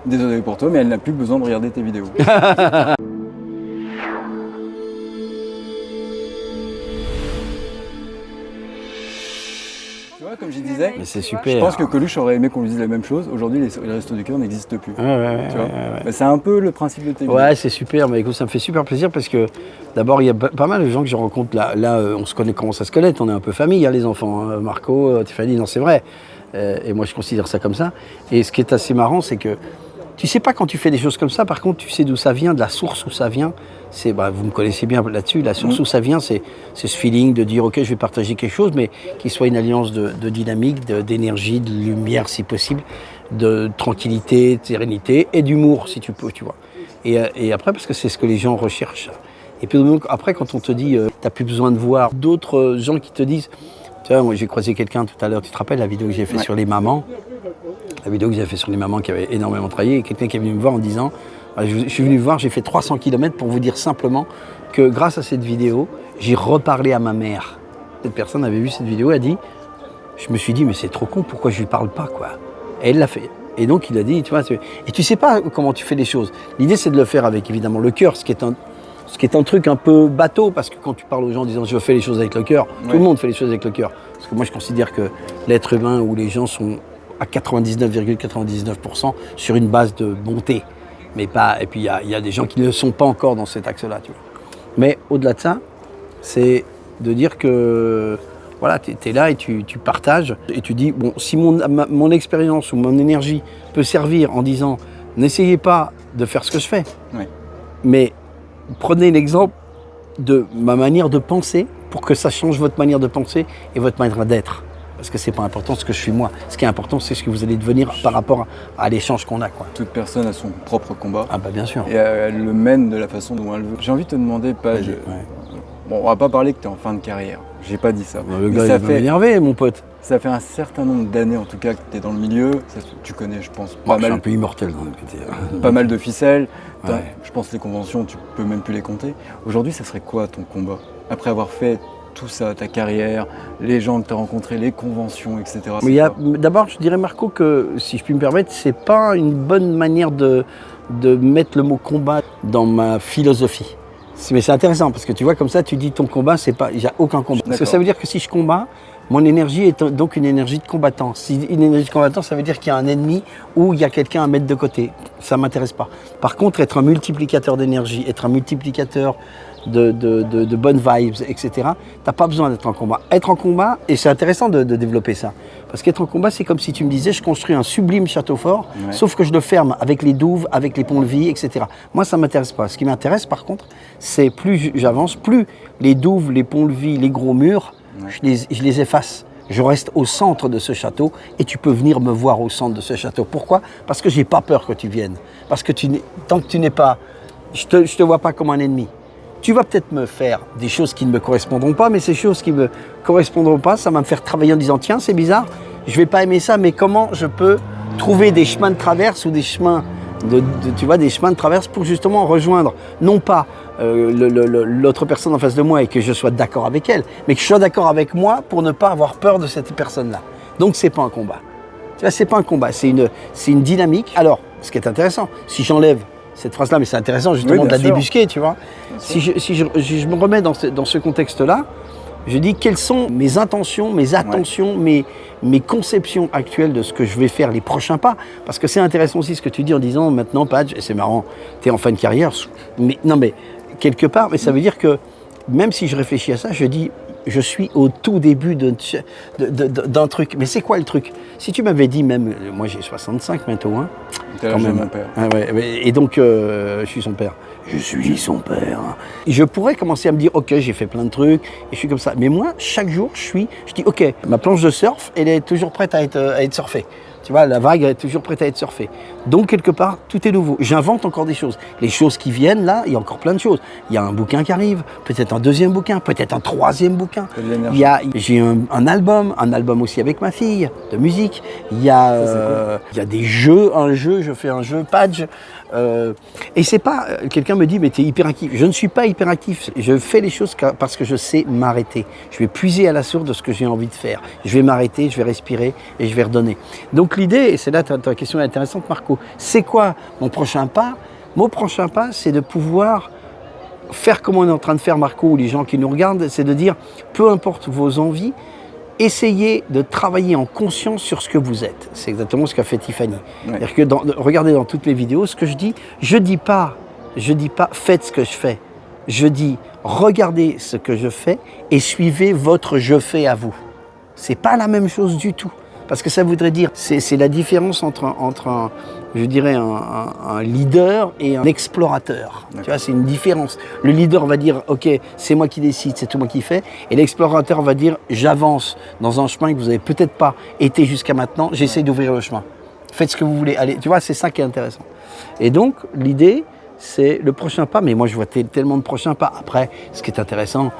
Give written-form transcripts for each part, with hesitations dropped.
Désolé pour toi, mais elle n'a plus besoin de regarder tes vidéos. Tu vois, comme je disais, Mais c'est super. je pense que Coluche aurait aimé qu'on lui dise la même chose. Aujourd'hui, les Restos du Cœur n'existent plus. Ouais. Tu vois. Bah, c'est un peu le principe de tes vidéos. Ouais, c'est super. Mais écoute, ça me fait super plaisir parce que d'abord, il y a pas mal de gens que je rencontre là. On se connaît, comment ça se connaît. On est un peu famille, hein, les enfants. Hein. Marco, Tiffany, non, c'est vrai. Et moi, je considère ça comme ça. Et ce qui est assez marrant, c'est que tu sais pas quand tu fais des choses comme ça. Par contre, tu sais d'où ça vient, de la source où ça vient. Vous me connaissez bien là-dessus. La source où ça vient, c'est ce feeling de dire, ok, je vais partager quelque chose, mais qu'il soit une alliance de dynamique, d'énergie, de lumière, si possible, de tranquillité, de sérénité et d'humour, si tu peux, tu vois. Et après, parce que c'est ce que les gens recherchent. Et puis donc, après, quand on te dit, t'as plus besoin de voir d'autres gens qui te disent, tu vois, moi j'ai croisé quelqu'un tout à l'heure, tu te rappelles la vidéo que j'ai fait sur les mamans, la vidéo que j'ai fait sur les mamans qui avaient énormément travaillé, et quelqu'un qui est venu me voir en disant, je suis venu voir, j'ai fait 300 km pour vous dire simplement que grâce à cette vidéo, j'ai reparlé à ma mère. Cette personne avait vu cette vidéo, elle a dit, je me suis dit, mais c'est trop con, pourquoi je lui parle pas, quoi. Et elle l'a fait. Et donc il a dit, tu vois, et tu sais pas comment tu fais les choses. L'idée c'est de le faire avec évidemment le cœur, ce qui est un truc un peu bateau, parce que quand tu parles aux gens en disant je fais les choses avec le cœur, tout le monde fait les choses avec le cœur. Parce que moi je considère que l'être humain ou les gens sont à 99,99% sur une base de bonté. Mais pas, et puis il y a des gens qui ne sont pas encore dans cet axe-là, tu vois. Mais au-delà de ça, c'est de dire que voilà, tu es là et tu partages et tu dis, bon, si mon expérience ou mon énergie peut servir en disant, n'essayez pas de faire ce que je fais, mais prenez l'exemple de ma manière de penser pour que ça change votre manière de penser et votre manière d'être. Parce que c'est pas important ce que je suis moi. Ce qui est important, c'est ce que vous allez devenir par rapport à l'échange qu'on a, quoi. Toute personne a son propre combat. Ah bah bien sûr. Et elle le mène de la façon dont elle veut. J'ai envie de te demander, Page. Bon, on va pas parler que tu es en fin de carrière. J'ai pas dit ça. Le gars, il va m'énerver, mon pote. Ça fait un certain nombre d'années, en tout cas, que tu es dans le milieu. Tu connais, je pense, pas mal. Je suis un peu immortel dans le côté. Pas mal de ficelles. Ouais. Je pense que les conventions, tu peux même plus les compter. Aujourd'hui, ça serait quoi ton combat? Après avoir fait tout ça, ta carrière, les gens que tu as rencontrés, les conventions, etc. D'abord, je dirais, Marco, que si je puis me permettre, c'est pas une bonne manière de mettre le mot combat dans ma philosophie. Mais c'est intéressant parce que tu vois, comme ça, tu dis ton combat, c'est pas, il n'y a aucun combat. Parce que ça veut dire que si je combats, mon énergie est donc une énergie de combattant. Si une énergie de combattant, ça veut dire qu'il y a un ennemi ou il y a quelqu'un à mettre de côté. Ça ne m'intéresse pas. Par contre, être un multiplicateur d'énergie, être un multiplicateur de bonnes vibes, etc., tu n'as pas besoin d'être en combat. Être en combat, et c'est intéressant de développer ça, parce qu'être en combat, c'est comme si tu me disais, je construis un sublime château fort, sauf que je le ferme avec les douves, avec les ponts-levis, etc. Moi, ça ne m'intéresse pas. Ce qui m'intéresse, par contre, c'est plus j'avance, plus les douves, les ponts-levis, les gros murs, je les efface. Je reste au centre de ce château et tu peux venir me voir au centre de ce château. Pourquoi? Parce que j'ai pas peur que tu viennes. Parce que tant que tu n'es pas, je te vois pas comme un ennemi. Tu vas peut-être me faire des choses qui ne me correspondront pas, mais ces choses qui me correspondront pas, ça va me faire travailler en disant tiens, c'est bizarre, je vais pas aimer ça, mais comment je peux trouver des chemins de traverse ou des chemins des chemins de traverse pour justement rejoindre non pas l'autre personne en face de moi et que je sois d'accord avec elle, mais que je sois d'accord avec moi pour ne pas avoir peur de cette personne-là. Donc c'est pas un combat. Tu vois, c'est pas un combat, c'est une dynamique. Alors, ce qui est intéressant, si j'enlève cette phrase-là, mais c'est intéressant justement de la débusquer, tu vois. Si je me remets dans ce contexte-là, je dis quelles sont mes intentions, mes attentions, mes conceptions actuelles de ce que je vais faire les prochains pas. Parce que c'est intéressant aussi ce que tu dis en disant maintenant, Page, et c'est marrant, tu es en fin de carrière, mais quelque part, mais ça veut dire que même si je réfléchis à ça, je dis je suis au tout début d'un truc. Mais c'est quoi le truc? Si tu m'avais dit même, moi j'ai 65 bientôt, hein. Quand même mon père. Ah ouais, et donc je suis son père. Je suis son père. Je pourrais commencer à me dire, ok, j'ai fait plein de trucs, et je suis comme ça. Mais moi, chaque jour, je dis, ok, ma planche de surf, elle est toujours prête à être surfée. Tu vois, la vague est toujours prête à être surfée. Donc, quelque part, tout est nouveau. J'invente encore des choses. Les choses qui viennent, là, il y a encore plein de choses. Il y a un bouquin qui arrive, peut-être un deuxième bouquin, peut-être un troisième bouquin. J'ai un album aussi avec ma fille, de musique. Il y a des jeux, je fais un jeu, Page. Et c'est pas, quelqu'un me dit, mais t'es hyperactif. Je ne suis pas hyperactif. Je fais les choses parce que je sais m'arrêter. Je vais puiser à la source de ce que j'ai envie de faire. Je vais m'arrêter, je vais respirer et je vais redonner. Donc, donc l'idée, et c'est là ta question est intéressante Marco, c'est quoi mon prochain pas? Mon prochain pas, c'est de pouvoir faire comme on est en train de faire Marco ou les gens qui nous regardent, c'est de dire, peu importe vos envies, essayez de travailler en conscience sur ce que vous êtes. C'est exactement ce qu'a fait Tiffany. Ouais. C'est-à-dire que regardez dans toutes mes vidéos, ce que je dis pas faites ce que je fais. Je dis regardez ce que je fais et suivez votre je fais à vous. C'est pas la même chose du tout. Parce que ça voudrait dire, c'est la différence entre un leader et un explorateur. Tu vois, c'est une différence. Le leader va dire, ok, c'est moi qui décide, c'est tout moi qui fais. Et l'explorateur va dire, j'avance dans un chemin que vous n'avez peut-être pas été jusqu'à maintenant, j'essaie d'ouvrir le chemin. Faites ce que vous voulez. Allez, tu vois, c'est ça qui est intéressant. Et donc, l'idée, c'est le prochain pas. Mais moi, je vois tellement de prochains pas. Après, ce qui est intéressant,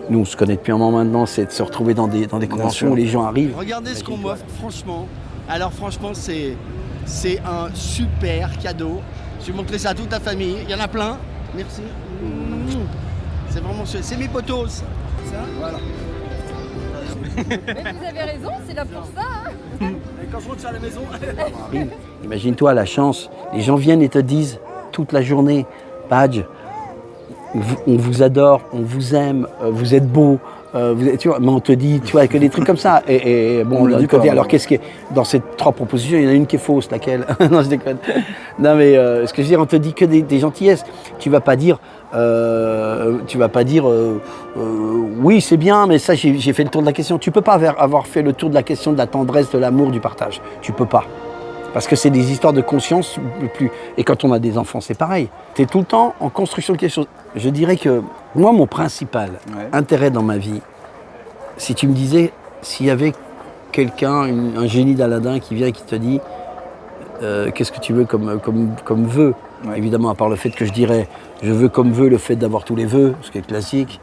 nous, on se connaît depuis un moment maintenant, c'est de se retrouver dans des conventions où les gens arrivent. Regardez ce qu'on m'offre, franchement. Alors franchement, c'est un super cadeau. Je vais montrer ça à toute ta famille. Il y en a plein. Merci. C'est vraiment c'est mes potos. Ça, voilà. Mais vous avez raison, c'est là pour ça. Hein. Et quand je rentre à la maison. Imagine-toi la chance. Les gens viennent et te disent toute la journée, Badge, on vous adore, on vous aime, vous êtes beau, tu vois, mais on te dit, tu vois, que des trucs comme ça. Et bon, de l'autre côté, alors qu'est-ce qui est dans ces 3 propositions, il y en a une qui est fausse, laquelle? Non, je déconne. Non, mais ce que je veux dire, on te dit que des gentillesses. Tu vas pas dire, oui, c'est bien, mais ça, j'ai fait le tour de la question. Tu peux pas avoir fait le tour de la question de la tendresse, de l'amour, du partage. Tu peux pas. Parce que c'est des histoires de conscience. Et quand on a des enfants, c'est pareil. Tu es tout le temps en construction de quelque chose. Je dirais que moi, mon principal intérêt dans ma vie, si tu me disais, s'il y avait quelqu'un, un génie d'Aladin qui vient et qui te dit qu'est-ce que tu veux comme vœu, évidemment, à part le fait que je dirais, je veux comme vœu le fait d'avoir tous les vœux, ce qui est classique,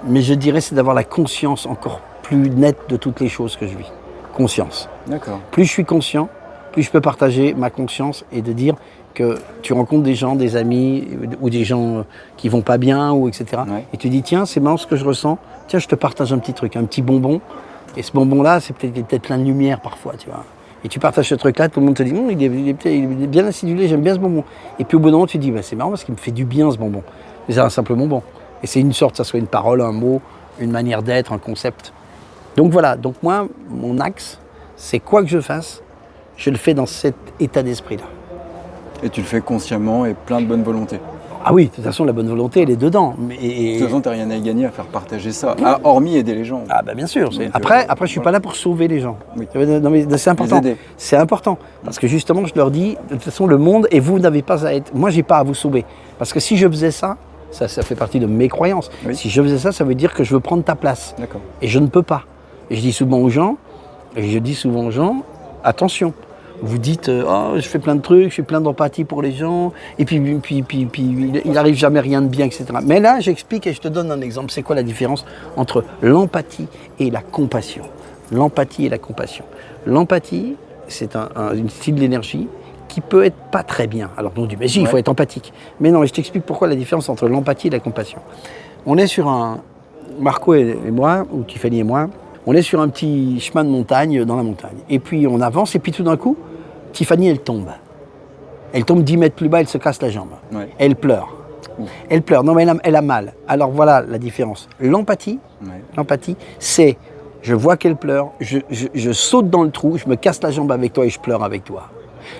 mais je dirais c'est d'avoir la conscience encore plus nette de toutes les choses que je vis. Conscience. D'accord. Plus je suis conscient, plus je peux partager ma conscience et de dire que tu rencontres des gens, des amis ou des gens qui vont pas bien ou etc. Ouais. Et tu dis tiens c'est marrant ce que je ressens, tiens je te partage un petit truc, un petit bonbon. Et ce bonbon là c'est peut-être plein de lumière parfois tu vois. Et tu partages ce truc là, tout le monde te dit il est bien acidulé, j'aime bien ce bonbon. Et puis au bout d'un moment tu te dis bah, c'est marrant parce qu'il me fait du bien ce bonbon. Mais c'est un simple bonbon. Et c'est une sorte, ça soit une parole, un mot, une manière d'être, un concept. Donc voilà, donc moi mon axe c'est quoi que je fasse, je le fais dans cet état d'esprit-là. Et tu le fais consciemment et plein de bonne volonté. Ah oui, de toute façon, la bonne volonté, elle est dedans. De toute façon, tu n'as rien à y gagner à faire partager ça, hormis aider les gens. Ah bah bien sûr. Après, je ne suis pas là pour sauver les gens. Oui. Non, mais c'est important. Les aider. C'est important. Parce que justement, je leur dis, de toute façon, le monde, et vous n'avez pas à être... Moi, je n'ai pas à vous sauver. Parce que si je faisais ça, ça fait partie de mes croyances. Oui. Si je faisais ça, ça veut dire que je veux prendre ta place. D'accord. Et je ne peux pas. Et je dis souvent aux gens, attention. Vous dites, oh, je fais plein de trucs, je suis plein d'empathie pour les gens, et puis il n'arrive jamais rien de bien, etc. Mais là, j'explique et je te donne un exemple. C'est quoi la différence entre l'empathie et la compassion? L'empathie et la compassion. L'empathie, c'est un style d'énergie qui peut être pas très bien. Alors on dit, mais si, il faut être empathique. Mais non, je t'explique pourquoi la différence entre l'empathie et la compassion. On est sur Marco et moi, ou Tiffany et moi, on est sur un petit chemin de montagne, dans la montagne. Et puis on avance, et puis tout d'un coup, Tiffany, elle tombe. Elle tombe 10 mètres plus bas, elle se casse la jambe. Ouais. Elle pleure. Elle pleure. Non, mais elle a mal. Alors voilà la différence. L'empathie, c'est, je vois qu'elle pleure, je saute dans le trou, je me casse la jambe avec toi et je pleure avec toi.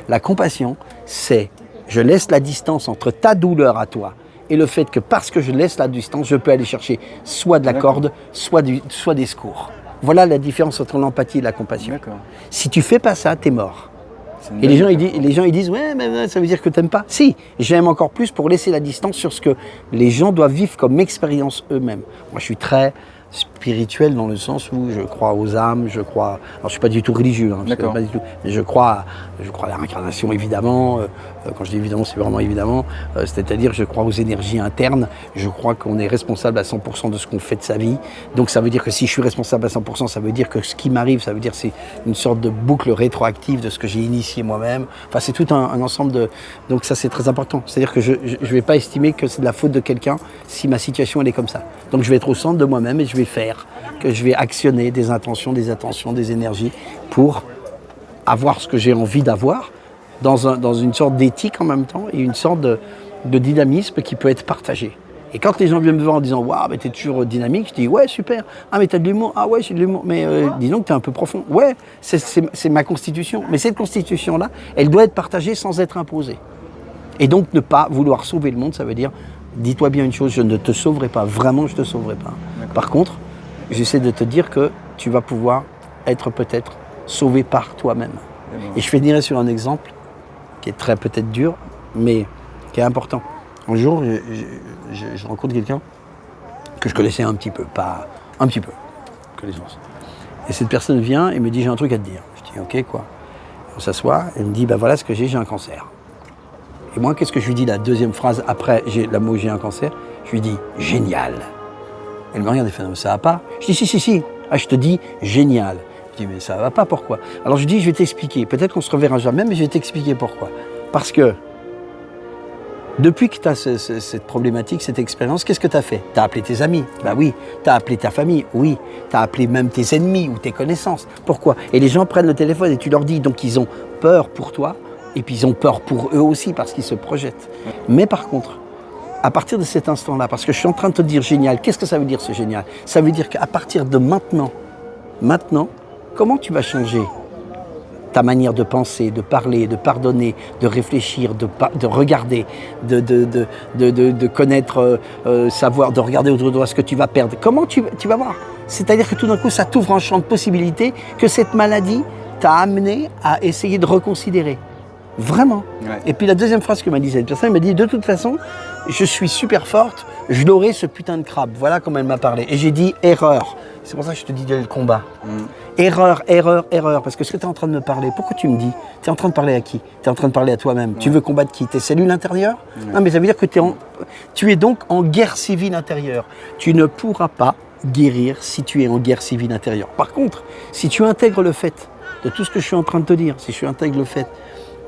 La compassion, c'est, je laisse la distance entre ta douleur à toi et le fait que parce que je laisse la distance, je peux aller chercher soit de la corde, soit des secours. Voilà la différence entre l'empathie et la compassion. Si tu fais pas ça, t'es mort. Et les gens ils disent ouais mais ça veut dire que t'aimes pas. Si, j'aime encore plus pour laisser la distance sur ce que les gens doivent vivre comme expérience eux-mêmes. Moi je suis très spirituel dans le sens où je crois aux âmes, je crois. Alors je suis pas du tout religieux, pas du tout, mais je crois à la réincarnation évidemment. Quand je dis évidemment, c'est vraiment évidemment. C'est-à-dire je crois aux énergies internes. Je crois qu'on est responsable à 100% de ce qu'on fait de sa vie. Donc ça veut dire que si je suis responsable à 100%, ça veut dire que ce qui m'arrive, ça veut dire que c'est une sorte de boucle rétroactive de ce que j'ai initié moi-même. Enfin c'est tout un ensemble de. Donc ça c'est très important. C'est-à-dire que je vais pas estimer que c'est de la faute de quelqu'un si ma situation elle est comme ça. Donc je vais être au centre de moi-même et je vais faire, que je vais actionner des intentions, des attentions, des énergies pour avoir ce que j'ai envie d'avoir, dans une sorte d'éthique en même temps, et une sorte de dynamisme qui peut être partagé. Et quand les gens viennent me voir en disant « Waouh, mais t'es toujours dynamique », je dis « Ouais, super. Ah, mais t'as de l'humour. Ah ouais, j'ai de l'humour. Mais disons que t'es un peu profond. Ouais, c'est ma constitution. Mais cette constitution-là, elle doit être partagée sans être imposée. Et donc, ne pas vouloir sauver le monde, ça veut dire, dis-toi bien une chose, je ne te sauverai pas. Vraiment, je ne te sauverai pas. Par contre, j'essaie de te dire que tu vas pouvoir être peut-être sauvé par toi-même. Et je finirai sur un exemple qui est très peut-être dur, mais qui est important. Un jour, je rencontre quelqu'un que je connaissais un petit peu, pas un petit peu, connaissance. Et cette personne vient et me dit « J'ai un truc à te dire ». Je dis « Ok, quoi ?» On s'assoit, elle me dit « Bah voilà ce que j'ai un cancer ». Et moi, qu'est-ce que je lui dis la deuxième phrase après le mot « j'ai un cancer », je lui dis « Génial ». Elle me regarde et fait « Ça va pas ?» Je dis « Si. Ah, je te dis « Génial ». Je dis « Mais ça va pas, pourquoi ?» Alors je dis « Je vais t'expliquer. Peut-être qu'on se reverra jamais, mais je vais t'expliquer pourquoi. Parce que depuis que tu as cette problématique, cette expérience, qu'est-ce que tu as fait? Tu as appelé tes amis? Bah oui. Tu as appelé ta famille? Oui. Tu as appelé même tes ennemis ou tes connaissances. Pourquoi? Et les gens prennent le téléphone et tu leur dis, donc ils ont peur pour toi et puis ils ont peur pour eux aussi parce qu'ils se projettent. Mais par contre, à partir de cet instant-là, parce que je suis en train de te dire génial, qu'est-ce que ça veut dire ce génial? Ça veut dire qu'à partir de maintenant, comment tu vas changer ta manière de penser, de parler, de pardonner, de réfléchir, de regarder, de connaître, savoir, de regarder autour de toi ce que tu vas perdre. Comment tu vas voir? C'est-à-dire que tout d'un coup, ça t'ouvre un champ de possibilités que cette maladie t'a amené à essayer de reconsidérer. Vraiment. Ouais. Et puis la deuxième phrase que m'a dit cette personne, elle m'a dit « De toute façon, je suis super forte, je l'aurai ce putain de crabe. » Voilà comment elle m'a parlé. Et j'ai dit « Erreur ». C'est pour ça que je te dis le combat. Erreur. Parce que ce que tu es en train de me parler, pourquoi tu me dis? Tu es en train de parler à qui? Tu es en train de parler à toi-même. Ouais. Tu veux combattre qui? Tes cellules intérieures? Non, mais ça veut dire que tu es donc en guerre civile intérieure. Tu ne pourras pas guérir si tu es en guerre civile intérieure. Par contre, si tu intègres le fait de tout ce que je suis en train de te dire, si tu intègres le fait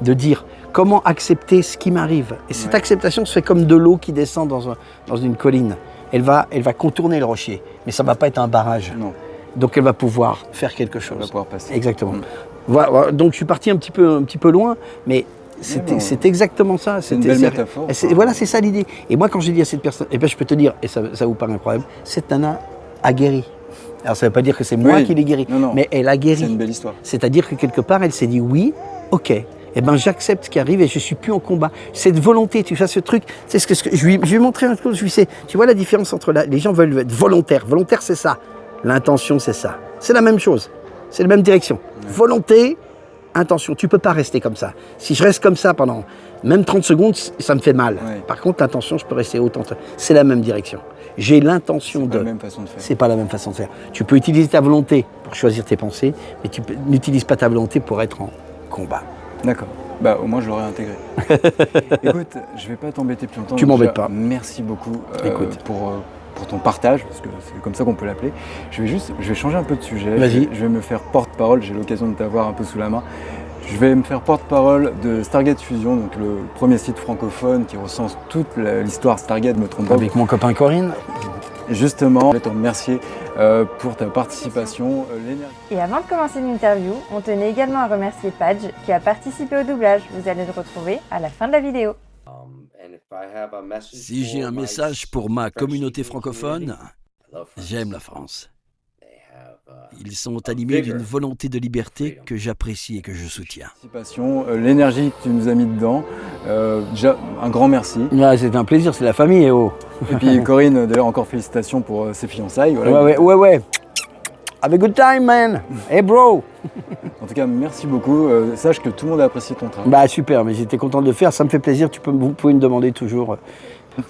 de dire comment accepter ce qui m'arrive, et cette acceptation se fait comme de l'eau qui descend dans une colline. Elle va contourner le rocher, mais ça ne va pas être un barrage. Non. Donc elle va pouvoir faire quelque chose. Elle va pouvoir passer. Exactement. Voilà, donc je suis parti un petit peu loin, mais c'est exactement ça. C'est une belle métaphore. Voilà, c'est ça l'idée. Et moi, quand j'ai dit à cette personne, et ben, je peux te dire, et ça vous paraît incroyable, cette nana a guéri. Alors ça ne veut pas dire que c'est moi qui l'ai guéri, mais elle a guéri. C'est une belle histoire. C'est-à-dire que quelque part, elle s'est dit oui, ok. Eh ben, j'accepte ce qui arrive et je ne suis plus en combat. Cette volonté, tu fais ce truc, c'est ce que je lui ai montré un truc, je lui sais, tu vois la différence entre les gens veulent être volontaires. Volontaire, c'est ça. L'intention, c'est ça. C'est la même chose. C'est la même direction. Volonté, intention. Tu ne peux pas rester comme ça. Si je reste comme ça pendant même 30 secondes, ça me fait mal. Ouais. Par contre, l'intention, je peux rester autant. C'est la même direction. J'ai l'intention de... C'est pas la même façon de faire. C'est pas la même façon de faire. Tu peux utiliser ta volonté pour choisir tes pensées, mais tu n'utilises pas ta volonté pour être en combat. D'accord. Bah, au moins, je l'aurais intégré. Écoute, je ne vais pas t'embêter plus longtemps. Tu m'embêtes pas. Merci beaucoup pour ton partage, parce que c'est comme ça qu'on peut l'appeler. Je vais changer un peu de sujet. Vas-y. Je vais me faire porte-parole. J'ai l'occasion de t'avoir un peu sous la main. Je vais me faire porte-parole de Stargate Fusion, donc le premier site francophone qui recense toute l'histoire Stargate, me trompe pas. Avec mon copain Corinne. Justement, je voulais te remercier pour ta participation. Et avant de commencer l'interview, on tenait également à remercier Padge qui a participé au doublage. Vous allez le retrouver à la fin de la vidéo. Si j'ai un message pour ma communauté francophone, j'aime la France. Ils sont animés d'une volonté de liberté que j'apprécie et que je soutiens. L'énergie que tu nous as mis dedans, déjà un grand merci. Ouais, c'est un plaisir, c'est la famille. Et puis Corinne, d'ailleurs encore félicitations pour ses fiançailles. Voilà. Ouais. Have a good time, man. Hey, bro. En tout cas, merci beaucoup. Sache que tout le monde a apprécié ton travail. Bah super, mais j'étais content de le faire. Ça me fait plaisir. Vous pouvez me demander toujours.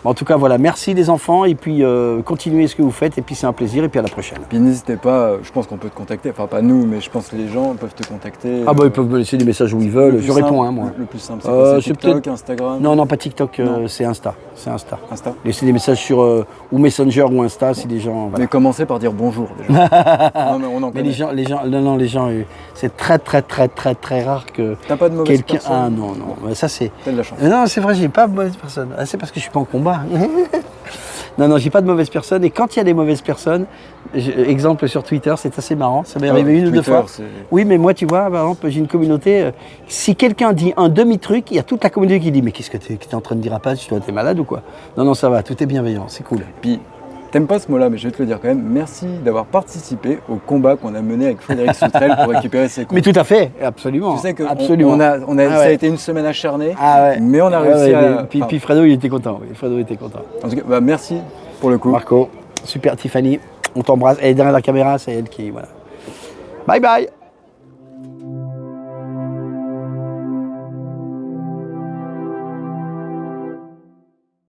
En tout cas, voilà, merci les enfants, et puis continuez ce que vous faites, et puis c'est un plaisir, et puis à la prochaine. Puis n'hésitez pas, je pense qu'on peut te contacter, enfin pas nous, mais je pense que les gens peuvent te contacter. Ah bah ils peuvent me laisser des messages où ils veulent, je réponds, moi. Le plus simple, c'est TikTok, Instagram? Non, pas TikTok, c'est Insta. Insta. Laissez des messages sur ou Messenger ou Insta si les gens... Voilà. Mais commencez par dire bonjour déjà. Non, mais on en connaît. Mais les gens, c'est très rare que... T'as pas de mauvaise personne? Ah non, ça c'est... T'as de la chance. Non, c'est vrai, j'ai pas de mauvaise personne. C'est parce que je suis pas en combat. Non, j'ai pas de mauvaise personne. Et quand il y a des mauvaises personnes, Exemple sur Twitter, c'est assez marrant. Ça m'est Ah, arrivé une ou deux Twitter, fois. c'est- Oui, mais moi, tu vois, par exemple, j'ai une communauté. Si quelqu'un dit un demi-truc, il y a toute la communauté qui dit mais qu'est-ce que tu es en train de dire à Page? Toi, t'es malade ou quoi? Non, non, ça va, tout est bienveillant, c'est cool. Puis, t'aimes pas ce mot-là, mais je vais te le dire quand même. Merci d'avoir participé au combat qu'on a mené avec Frédéric Soutrel pour récupérer ses comptes. Mais tout à fait, absolument. Tu sais que absolument. Ah Ah ça a ouais. été une semaine acharnée, Ah ouais. mais on a Ah réussi ouais, à. mais puis, enfin, puis Fredo, il était content. Oui, Fredo était content. en tout cas, bah, merci pour le coup. Marco, super Tiffany, on t'embrasse. Elle est derrière la caméra, c'est elle qui. Voilà. Bye bye.